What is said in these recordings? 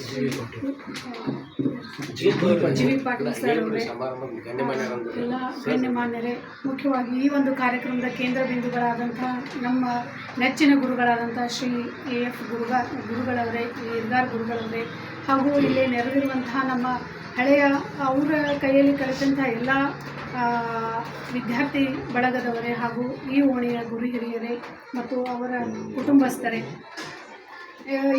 G V Patil sir ಅವರೇ, ಎಲ್ಲ ಗಣ್ಯಮಾನ್ಯರೇ, ಮುಖ್ಯವಾಗಿ ಈ ಒಂದು ಕಾರ್ಯಕ್ರಮದ ಕೇಂದ್ರ ಬಿಂದುಗಳಾದಂಥ ನಮ್ಮ ನೆಚ್ಚಿನ ಗುರುಗಳಾದಂಥ ಶ್ರೀ AF ಗುರುಗಳವರೇ, ಇರ್ಗಾರ್ ಗುರುಗಳವರೇ, ಹಾಗೂ ಇಲ್ಲಿ ನೆರೆದಿರುವಂತಹ ನಮ್ಮ ಹಳೆಯ ಅವರ ಕೈಯಲ್ಲಿ ಕಲಿತಂಥ ಎಲ್ಲ ವಿದ್ಯಾರ್ಥಿ ಬಳಗದವರೇ, ಹಾಗೂ ಈ ಓಣಿಯ ಗುರು ಹಿರಿಯರೇ ಮತ್ತು ಅವರ ಕುಟುಂಬಸ್ಥರೇ.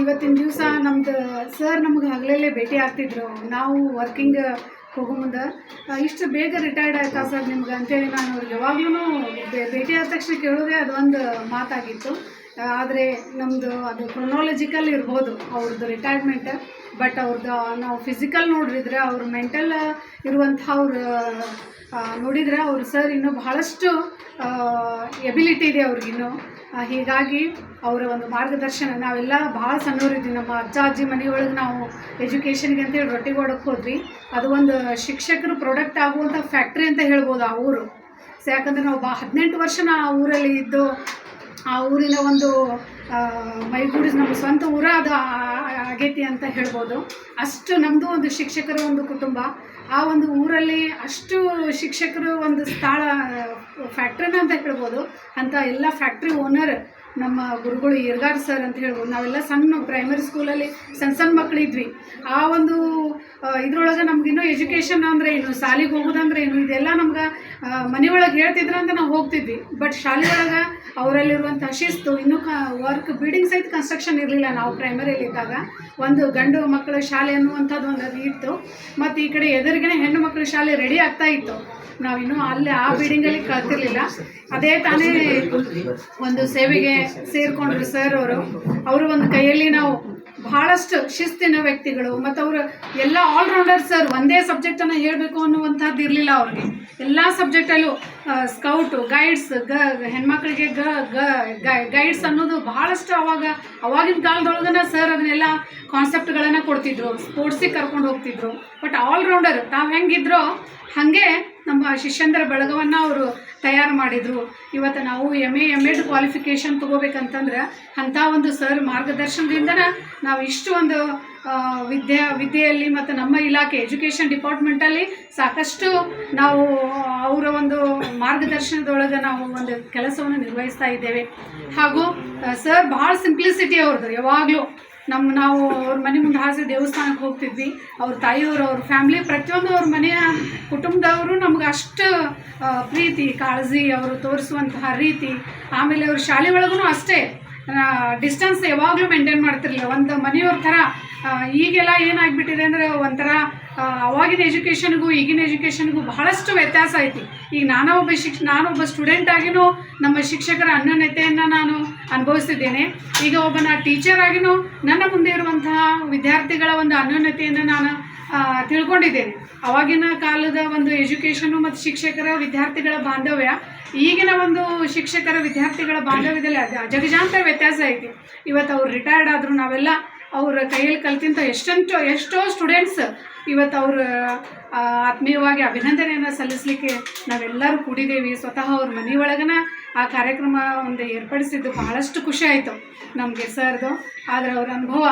ಇವತ್ತಿನ ದಿವಸ ನಮ್ಮದು ಸರ್ ನಮಗೆ ಹಗಲಲ್ಲೇ ಭೇಟಿ ಆಗ್ತಿದ್ರು. ನಾವು ವರ್ಕಿಂಗ್ ಹೋಗೋ ಮುಂದೆ ಇಷ್ಟು ಬೇಗ ರಿಟೈರ್ಡ್ ಆಯ್ತಾ ಸರ್ ನಿಮ್ಗೆ ಅಂತೇಳಿ ನಾನು ಅವ್ರಿಗೆ ಯಾವಾಗಲೂ ಭೇಟಿ ಆದ ತಕ್ಷಣ ಕೇಳೋದೇ ಅದೊಂದು ಮಾತಾಗಿತ್ತು. ಆದರೆ ನಮ್ಮದು ಅದು ಕ್ರೊನಾಲಜಿಕಲ್ ಇರ್ಬೋದು ಅವ್ರದ್ದು ರಿಟೈರ್ಮೆಂಟ್, ಬಟ್ ಅವ್ರದ್ದು ನಾವು ಫಿಸಿಕಲ್ ನೋಡಿದ್ರೆ ಅವ್ರ ಮೆಂಟಲ್ ಇರುವಂಥ ಅವ್ರು ನೋಡಿದರೆ ಅವ್ರು ಸರ್ ಇನ್ನೂ ಬಹಳಷ್ಟು ಎಬಿಲಿಟಿ ಇದೆ ಅವ್ರಿಗಿನ್ನೂ. ಹೀಗಾಗಿ ಅವರ ಒಂದು ಮಾರ್ಗದರ್ಶನ, ನಾವೆಲ್ಲ ಭಾಳ ಸಣ್ಣವರಿದ್ವಿ. ನಮ್ಮ ಅಜ್ಜ ಅಜ್ಜಿ ಮನೆಯೊಳಗೆ ನಾವು ಎಜುಕೇಷನ್ಗೆ ಅಂತೇಳಿ ರೊಟ್ಟಿ ಕೊಡೋಕ್ಕೆ ಹೋದ್ವಿ. ಅದು ಒಂದು ಶಿಕ್ಷಕರು ಪ್ರೊಡಕ್ಟ್ ಆಗುವಂಥ ಫ್ಯಾಕ್ಟ್ರಿ ಅಂತ ಹೇಳ್ಬೋದು ಆ ಊರು. ಯಾಕಂದರೆ ನಾವು 18 ವರ್ಷ ಆ ಊರಲ್ಲಿ ಇದ್ದು, ಆ ಊರಿನ ಒಂದು ಮೈಗೂಡಿಸ್ ನಮ್ಮ ಸ್ವಂತ ಊರ ಅದು ಆಗೈತಿ ಅಂತ ಹೇಳ್ಬೋದು. ಅಷ್ಟು ನಮ್ಮದು ಒಂದು ಶಿಕ್ಷಕರ ಒಂದು ಕುಟುಂಬ. ಆ ಒಂದು ಊರಲ್ಲಿ ಅಷ್ಟು ಶಿಕ್ಷಕರು ಒಂದು ಸ್ಥಳ ಫ್ಯಾಕ್ಟ್ರಿನ ಅಂತ ಹೇಳ್ಬೋದು. ಅಂಥ ಎಲ್ಲ ಫ್ಯಾಕ್ಟ್ರಿ ಓನರ್ ನಮ್ಮ ಗುರುಗಳು ಇರ್ಗಾರ್ ಸರ್ ಅಂತ ಹೇಳ್ಬೋದು. ನಾವೆಲ್ಲ ಸಣ್ಣ ಪ್ರೈಮರಿ ಸ್ಕೂಲಲ್ಲಿ ಸಣ್ಣ ಮಕ್ಕಳಿದ್ವಿ. ಆ ಒಂದು ಇದ್ರೊಳಗೆ ನಮಗಿನ್ನೂ ಎಜುಕೇಷನ್ ಅಂದರೆ ಏನು, ಶಾಲೆಗೆ ಹೋಗೋದಂದ್ರೆ ಏನು, ಇದೆಲ್ಲ ನಮ್ಗೆ ಮನೆಯೊಳಗೆ ಹೇಳ್ತಿದ್ರು ಅಂತ ನಾವು ಹೋಗ್ತಿದ್ವಿ. ಬಟ್ ಶಾಲೆ ಒಳಗೆ ಅವರಲ್ಲಿರುವಂಥ ಶಿಸ್ತು, ಇನ್ನೂ ವರ್ಕ್ ಬಿಲ್ಡಿಂಗ್ ಸಹಿತ ಕನ್ಸ್ಟ್ರಕ್ಷನ್ ಇರಲಿಲ್ಲ. ನಾವು ಪ್ರೈಮರಿಯಲ್ಲಿದ್ದಾಗ ಒಂದು ಗಂಡು ಮಕ್ಕಳ ಶಾಲೆ ಅನ್ನುವಂಥದ್ದು ಒಂದು ಇತ್ತು, ಮತ್ತು ಈ ಕಡೆ ಎದುರಿಗೇ ಹೆಣ್ಣು ಮಕ್ಕಳ ಶಾಲೆ ರೆಡಿ ಆಗ್ತಾ ಇತ್ತು. ನಾವಿನ್ನೂ ಅಲ್ಲಿ ಆ ಬಿಲ್ಡಿಂಗಲ್ಲಿ ಕಲ್ತಿರ್ಲಿಲ್ಲ. ಅದೇ ತಾನೇ ಒಂದು ಸೇವೆಗೆ ಸೇರಿಕೊಂಡ್ರು ಸರ್ ಅವರು ಒಂದು ಕೈಯಲ್ಲಿ ನಾವು ಬಹಳಷ್ಟು ಶಿಸ್ತಿನ ವ್ಯಕ್ತಿಗಳು, ಮತ್ತು ಅವರು ಎಲ್ಲ ಆಲ್ರೌಂಡರ್ ಸರ್. ಒಂದೇ ಸಬ್ಜೆಕ್ಟನ್ನು ಹೇಳಬೇಕು ಅನ್ನುವಂಥದ್ದು ಇರಲಿಲ್ಲ ಅವ್ರಿಗೆ. ಎಲ್ಲ ಸಬ್ಜೆಕ್ಟಲ್ಲೂ ಸ್ಕೌಟು, ಗೈಡ್ಸ್, ಹೆಣ್ಮಕ್ಳಿಗೆ ಗೈಡ್ಸ್ ಅನ್ನೋದು ಬಹಳಷ್ಟು ಅವಾಗಿನ ಕಾಲದೊಳಗನ ಸರ್ ಅದನ್ನೆಲ್ಲ ಕಾನ್ಸೆಪ್ಟ್ಗಳನ್ನು ಕೊಡ್ತಿದ್ರು, ಸ್ಪೋರ್ಟ್ಸಿಗೆ ಕರ್ಕೊಂಡು ಹೋಗ್ತಿದ್ರು. ಬಟ್ ಆಲ್ರೌಂಡರ್ ತಾವು ಹೆಂಗಿದ್ರೋ ಹಾಗೆ ನಮ್ಮ ಶಿಷ್ಯಂದರ ಬಳಗವನ್ನು ಅವರು ತಯಾರು ಮಾಡಿದರು. ಇವತ್ತು ನಾವು MA MEd ಕ್ವಾಲಿಫಿಕೇಷನ್ ತೊಗೋಬೇಕಂತಂದ್ರೆ ಅಂಥ ಒಂದು ಸರ್ ಮಾರ್ಗದರ್ಶನದಿಂದನೇ ನಾವು ಇಷ್ಟು ಒಂದು ವಿದ್ಯೆಯಲ್ಲಿ ಮತ್ತು ನಮ್ಮ ಇಲಾಖೆ ಎಜುಕೇಷನ್ ಡಿಪಾರ್ಟ್ಮೆಂಟಲ್ಲಿ ಸಾಕಷ್ಟು ನಾವು ಅವರ ಒಂದು ಮಾರ್ಗದರ್ಶನದೊಳಗೆ ನಾವು ಒಂದು ಕೆಲಸವನ್ನು ನಿರ್ವಹಿಸ್ತಾ ಇದ್ದೇವೆ. ಹಾಗೂ ಸರ್ ಭಾಳ ಸಿಂಪ್ಲಿಸಿಟಿ ಅವ್ರದ್ದು. ಯಾವಾಗಲೂ ನಾವು ಅವ್ರ ಮನೆ ಮುಂದೆ ಹಾಸಿ ದೇವಸ್ಥಾನಕ್ಕೆ ಹೋಗ್ತಿದ್ವಿ. ಅವ್ರ ತಾಯಿಯವರು, ಅವ್ರ ಫ್ಯಾಮ್ಲಿ, ಪ್ರತಿಯೊಂದು ಅವ್ರ ಮನೆಯ ಕುಟುಂಬದವರು ನಮ್ಗೆ ಅಷ್ಟು ಪ್ರೀತಿ ಕಾಳಜಿ ಅವರು ತೋರಿಸುವಂತಹ ರೀತಿ. ಆಮೇಲೆ ಅವ್ರ ಶಾಲೆ ಒಳಗೂ ಅಷ್ಟೇ ಡಿಸ್ಟೆನ್ಸ್ ಯಾವಾಗಲೂ ಮೇಂಟೈನ್ ಮಾಡ್ತಿರಲಿಲ್ಲ. ಒಂದು ಮನೆಯವ್ರ ಥರ. ಈಗೆಲ್ಲ ಏನಾಗಿಬಿಟ್ಟಿದೆ ಅಂದರೆ ಒಂಥರ ಅವಾಗಿನ ಎಜುಕೇಷನ್ಗೂ ಈಗಿನ ಎಜುಕೇಷನ್ಗೂ ಬಹಳಷ್ಟು ವ್ಯತ್ಯಾಸ ಐತಿ. ಈಗ ನಾನೊಬ್ಬ ಸ್ಟೂಡೆಂಟ್ ಆಗಿನೂ ನಮ್ಮ ಶಿಕ್ಷಕರ ಅನ್ಯೋನ್ಯತೆಯನ್ನು ನಾನು ಅನುಭವಿಸಿದ್ದೇನೆ. ಈಗ ಒಬ್ಬ ಟೀಚರ್ ಆಗಿನೂ ನನ್ನ ಮುಂದೆ ಇರುವಂತಹ ವಿದ್ಯಾರ್ಥಿಗಳ ಒಂದು ಅನ್ಯೋನ್ಯತೆಯನ್ನು ನಾನು ತಿಳ್ಕೊಂಡಿದ್ದೇನೆ. ಅವಾಗಿನ ಕಾಲದ ಒಂದು ಎಜುಕೇಷನು ಮತ್ತು ಶಿಕ್ಷಕರ ವಿದ್ಯಾರ್ಥಿಗಳ ಬಾಂಧವ್ಯ ಈಗಿನ ಒಂದು ಶಿಕ್ಷಕರ ವಿದ್ಯಾರ್ಥಿಗಳ ಬಾಂಧವ್ಯದಲ್ಲಿ ಅಜಗಜಾಂತರ ವ್ಯತ್ಯಾಸ ಐತಿ. ಇವತ್ತು ಅವ್ರು ರಿಟೈರ್ಡ್ ಆದರೂ ನಾವೆಲ್ಲ ಅವ್ರ ಕೈಯಲ್ಲಿ ಕಲ್ತಿಂತ ಎಷ್ಟೋ ಸ್ಟೂಡೆಂಟ್ಸ್ ಇವತ್ತು ಅವ್ರ ಆತ್ಮೀಯವಾಗಿ ಅಭಿನಂದನೆಯನ್ನು ಸಲ್ಲಿಸಲಿಕ್ಕೆ ನಾವೆಲ್ಲರೂ ಕೂಡಿದ್ದೇವೆ. ಸ್ವತಃ ಅವ್ರ ಮನೆಯೊಳಗನ ಆ ಕಾರ್ಯಕ್ರಮ ಒಂದು ಏರ್ಪಡಿಸಿದ್ದು ಬಹಳಷ್ಟು ಖುಷಿ ಆಯಿತು ನಮಗೆ ಸರ್ದು. ಆದರೆ ಅವ್ರ ಅನುಭವ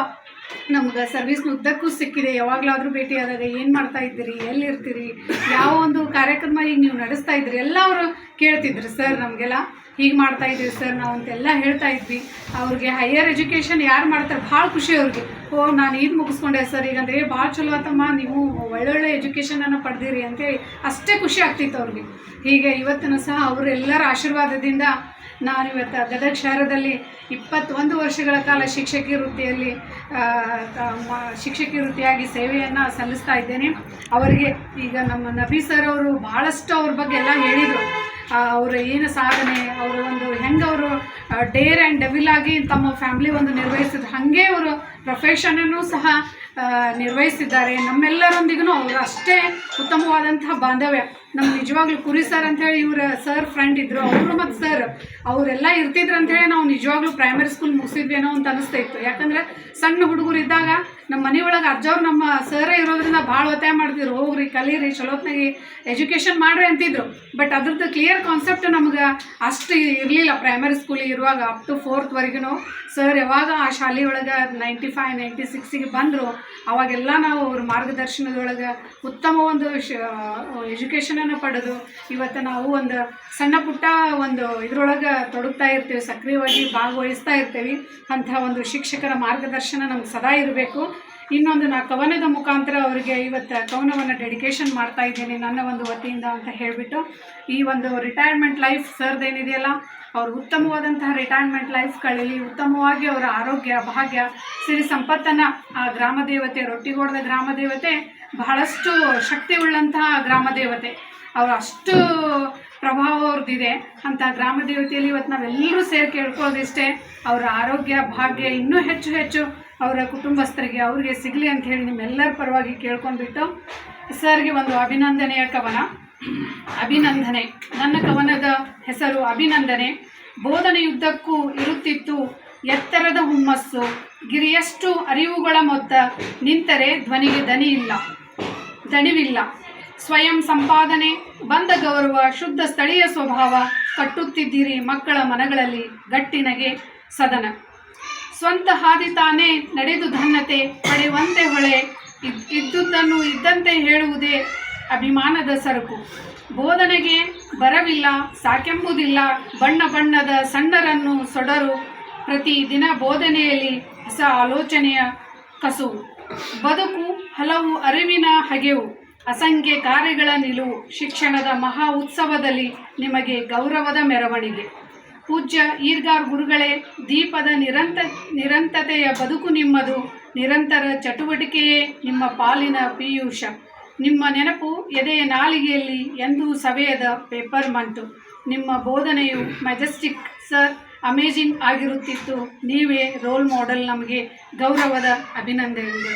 ನಮ್ಗೆ ಸರ್ವಿಸ್ನ ಉದ್ದಕ್ಕೂ ಸಿಕ್ಕಿದೆ. ಯಾವಾಗಲಾದರೂ ಭೇಟಿ ಆದಾಗ ಏನು ಮಾಡ್ತಾ ಇದ್ದೀರಿ, ಎಲ್ಲಿರ್ತೀರಿ, ಯಾವ ಒಂದು ಕಾರ್ಯಕ್ರಮ ಈಗ ನೀವು ನಡೆಸ್ತಾ ಇದ್ದೀರಿ ಎಲ್ಲ ಅವರು ಕೇಳ್ತಿದ್ರು. ಸರ್ ನಮಗೆಲ್ಲ ಹೀಗೆ ಮಾಡ್ತಾಯಿದ್ದೀವಿ ಸರ್ ನಾವು ಅಂತೆಲ್ಲ ಹೇಳ್ತಾ ಇದ್ವಿ. ಅವ್ರಿಗೆ ಹೈಯರ್ ಎಜುಕೇಷನ್ ಯಾರು ಮಾಡ್ತಾರೆ ಭಾಳ ಖುಷಿ ಅವ್ರಿಗೆ. ನಾನು ಇದು ಮುಗಿಸ್ಕೊಂಡೆ ಸರ್ ಈಗಂದರೆ ಭಾಳ ಚಲೋ ಆತಮ್ಮ, ನೀವು ಒಳ್ಳೊಳ್ಳೆ ಎಜುಕೇಷನನ್ನು ಪಡೆದಿರಿ ಅಂತೇಳಿ ಅಷ್ಟೇ ಖುಷಿ ಆಗ್ತಿತ್ತು ಅವ್ರಿಗೆ. ಹೀಗೆ ಇವತ್ತಿನ ಸಹ ಅವರೆಲ್ಲರ ಆಶೀರ್ವಾದದಿಂದ ನಾನು ಇವತ್ತು ಗದಗ ಶಹರದಲ್ಲಿ 21 ವರ್ಷಗಳ ಕಾಲ ಶಿಕ್ಷಕಿ ವೃತ್ತಿಯಾಗಿ ಸೇವೆಯನ್ನು ಸಲ್ಲಿಸ್ತಾ ಇದ್ದೇನೆ. ಅವರಿಗೆ ಈಗ ನಮ್ಮ ನಬಿ ಸರ್ ಅವರು ಭಾಳಷ್ಟು ಅವ್ರ ಬಗ್ಗೆ ಎಲ್ಲ ಹೇಳಿದರು. ಅವರ ಏನು ಸಾಧನೆ, ಅವರು ಒಂದು ಹೆಂಗೆ ಅವರು ಡೇರ್ ಆ್ಯಂಡ್ ಡೆವಿಲ್ ಆಗಿ ತಮ್ಮ ಫ್ಯಾಮ್ಲಿ ಒಂದು ನಿರ್ವಹಿಸಿದ್ರು, ಹಾಗೆ ಅವರು ಪ್ರೊಫೆಷನನ್ನು ಸಹ ನಿರ್ವಹಿಸಿದ್ದಾರೆ. ನಮ್ಮೆಲ್ಲರೊಂದಿಗೂ ಅವರು ಅಷ್ಟೇ ಉತ್ತಮವಾದಂತಹ ಬಾಂಧವ್ಯ. ನಮ್ಮ ನಿಜವಾಗ್ಲೂ ಕುರಿ ಸರ್ ಅಂಥೇಳಿ ಇವರ ಸರ್ ಫ್ರೆಂಡ್ ಇದ್ದರು. ಅವರು ಮತ್ತು ಸರ್ ಅವರೆಲ್ಲ ಇರ್ತಿದ್ರು ಅಂಥೇಳಿ ನಾವು ನಿಜವಾಗ್ಲೂ ಪ್ರೈಮರಿ ಸ್ಕೂಲ್ ಮುಗಿಸಿದ್ವಿ ಏನೋ ಅಂತ ಅನಿಸ್ತಾ ಇತ್ತು. ಯಾಕಂದರೆ ಸಣ್ಣ ಹುಡುಗರು ಇದ್ದಾಗ ನಮ್ಮ ಮನೆಯೊಳಗೆ ಅಜ್ಜವ್ರು ನಮ್ಮ ಸರೇ ಇರೋದ್ರಿಂದ ಭಾಳ ಒತ್ತಾಯ ಮಾಡ್ತಿದ್ರು, ಹೋಗ್ರಿ ಕಲೀರಿ ಚಲೋತ್ನಾಗಿ ಎಜುಕೇಷನ್ ಮಾಡಿರಿ ಅಂತಿದ್ರು. ಬಟ್ ಅದ್ರದ್ದು ಕ್ಲಿಯರ್ ಕಾನ್ಸೆಪ್ಟ್ ನಮ್ಗೆ ಅಷ್ಟು ಇರಲಿಲ್ಲ. ಪ್ರೈಮರಿ ಸ್ಕೂಲಿಗೆ ಇರುವಾಗ ಅಪ್ ಟು 4th ಸರ್ ಯಾವಾಗ ಆ ಶಾಲೆಯೊಳಗೆ 95, 96ಗೆ ಬಂದರು, ಅವಾಗೆಲ್ಲ ನಾವು ಅವ್ರ ಮಾರ್ಗದರ್ಶನದೊಳಗೆ ಉತ್ತಮ ಒಂದು ಎಜುಕೇಷನನ್ನು ಪಡೆದು ಇವತ್ತು ನಾವು ಒಂದು ಸಣ್ಣ ಪುಟ್ಟ ಒಂದು ಇದರೊಳಗೆ ತೊಡಗ್ತಾ ಇರ್ತೀವಿ, ಸಕ್ರಿಯವಾಗಿ ಭಾಗವಹಿಸ್ತಾ ಇರ್ತೀವಿ. ಅಂಥ ಒಂದು ಶಿಕ್ಷಕರ ಮಾರ್ಗದರ್ಶನ ನಮ್ಗೆ ಸದಾ ಇರಬೇಕು. ಇನ್ನೊಂದು ನಾ ಕವನದ ಮುಖಾಂತರ ಅವರಿಗೆ ಇವತ್ತು ಕವನವನ್ನು ಡೆಡಿಕೇಶನ್ ಮಾಡ್ತಾ ಇದ್ದೀನಿ ನನ್ನ ಒಂದು ವತಿಯಿಂದ ಅಂತ ಹೇಳಿಬಿಟ್ಟು, ಈ ಒಂದು ರಿಟೈರ್ಮೆಂಟ್ ಲೈಫ್ ಸರ್ದೇನಿದೆಯಲ್ಲ, ಅವರು ಉತ್ತಮವಾದಂತಹ ರಿಟೈರ್ಮೆಂಟ್ ಲೈಫ್ ಕಳೀಲಿ, ಉತ್ತಮವಾಗಿ ಅವರ ಆರೋಗ್ಯ ಭಾಗ್ಯ ಸಿರಿ ಸಂಪತ್ತನ್ನು ಆ ಗ್ರಾಮ ದೇವತೆ, ರೊಟ್ಟಿಗೋಡದ ಗ್ರಾಮ ದೇವತೆ ಬಹಳಷ್ಟು ಶಕ್ತಿ ಉಳ್ಳಂತಹ ಗ್ರಾಮ ದೇವತೆ, ಅವರು ಅಷ್ಟು ಪ್ರಭಾವ ಅವ್ರದ್ದಿದೆ. ಅಂಥ ಗ್ರಾಮ ದೇವತೆಯಲ್ಲಿ ಇವತ್ತು ನಾವೆಲ್ಲರೂ ಸೇರಿ ಕೇಳ್ಕೊಳ್ಳೋದಿಷ್ಟೇ, ಅವರ ಆರೋಗ್ಯ ಭಾಗ್ಯ ಇನ್ನೂ ಹೆಚ್ಚು ಹೆಚ್ಚು ಅವರ ಕುಟುಂಬಸ್ಥರಿಗೆ ಅವ್ರಿಗೆ ಸಿಗಲಿ ಅಂತ ಹೇಳಿ ನಿಮ್ಮೆಲ್ಲರ ಪರವಾಗಿ ಕೇಳ್ಕೊಂಡ್ಬಿಟ್ಟು ಸರ್ಗೆ ಒಂದು ಅಭಿನಂದನೆಯ ಕವನ. ಅಭಿನಂದನೆ. ನನ್ನ ಕವನದ ಹೆಸರು ಅಭಿನಂದನೆ. ಬೋಧನೆಯುದ್ದಕ್ಕೂ ಇರುತ್ತಿತ್ತು ಎತ್ತರದ ಹುಮ್ಮಸ್ಸು, ಗಿರಿಯಷ್ಟು ಅರಿವುಗಳ ಮೊತ್ತ, ನಿಂತರೆ ಧ್ವನಿಗೆ ದಣಿವಿಲ್ಲ. ಸ್ವಯಂ ಸಂಪಾದನೆ, ಬಂದ ಗೌರವ, ಶುದ್ಧ ಸ್ಥಳೀಯ ಸ್ವಭಾವ, ಕಟ್ಟುತ್ತಿದ್ದೀರಿ ಮಕ್ಕಳ ಮನಗಳಲ್ಲಿ ಗಟ್ಟಿನಗೆ ಸದನ. ಸ್ವಂತ ಹಾದಿ ತಾನೇ ನಡೆದು ಧನ್ಯತೆ ಪಡೆಯುವಂತೆ ಹೊಳೆ, ಇದ್ದುದನ್ನು ಇದ್ದಂತೆ ಹೇಳುವುದೇ ಅಭಿಮಾನದ ಸರಕು. ಬೋಧನೆಗೆ ಬರವಿಲ್ಲ ಸಾಕೆಂಬುದಿಲ್ಲ, ಬಣ್ಣ ಬಣ್ಣದ ಸಣ್ಣರನ್ನು ಸೊಡರು, ಪ್ರತಿ ದಿನ ಬೋಧನೆಯಲ್ಲಿ ಹೊಸ ಆಲೋಚನೆಯ ಕಸುವು. ಬದುಕು ಹಲವು ಅರಿವಿನ ಹಗೆವು, ಅಸಂಖ್ಯ ಕಾರ್ಯಗಳ ನಿಲುವು, ಶಿಕ್ಷಣದ ಮಹಾ ಉತ್ಸವದಲ್ಲಿ ನಿಮಗೆ ಗೌರವದ ಮೆರವಣಿಗೆ. ಪೂಜ್ಯ ಈರ್ಗಾರ್ ಗುರುಗಳೇ, ದೀಪದ ನಿರಂತತೆಯ ಬದುಕು ನಿಮ್ಮದು, ನಿರಂತರ ಚಟುವಟಿಕೆಯೇ ನಿಮ್ಮ ಪಾಲಿನ ಪೀಯೂಷ. ನಿಮ್ಮ ನೆನಪು ಎದೆಯ ನಾಲಿಗೆಯಲ್ಲಿ ಎಂದೂ ಸವೆಯದ ಪೇಪರ್ ಮಂಟು. ನಿಮ್ಮ ಬೋಧನೆಯು ಮೆಜೆಸ್ಟಿಕ್ ಸರ್, ಅಮೇಜಿಂಗ್ ಆಗಿರುತ್ತಿತ್ತು. ನೀವೇ ರೋಲ್ ಮಾಡೆಲ್. ನಮಗೆ ಗೌರವದ ಅಭಿನಂದನೆಗಳು.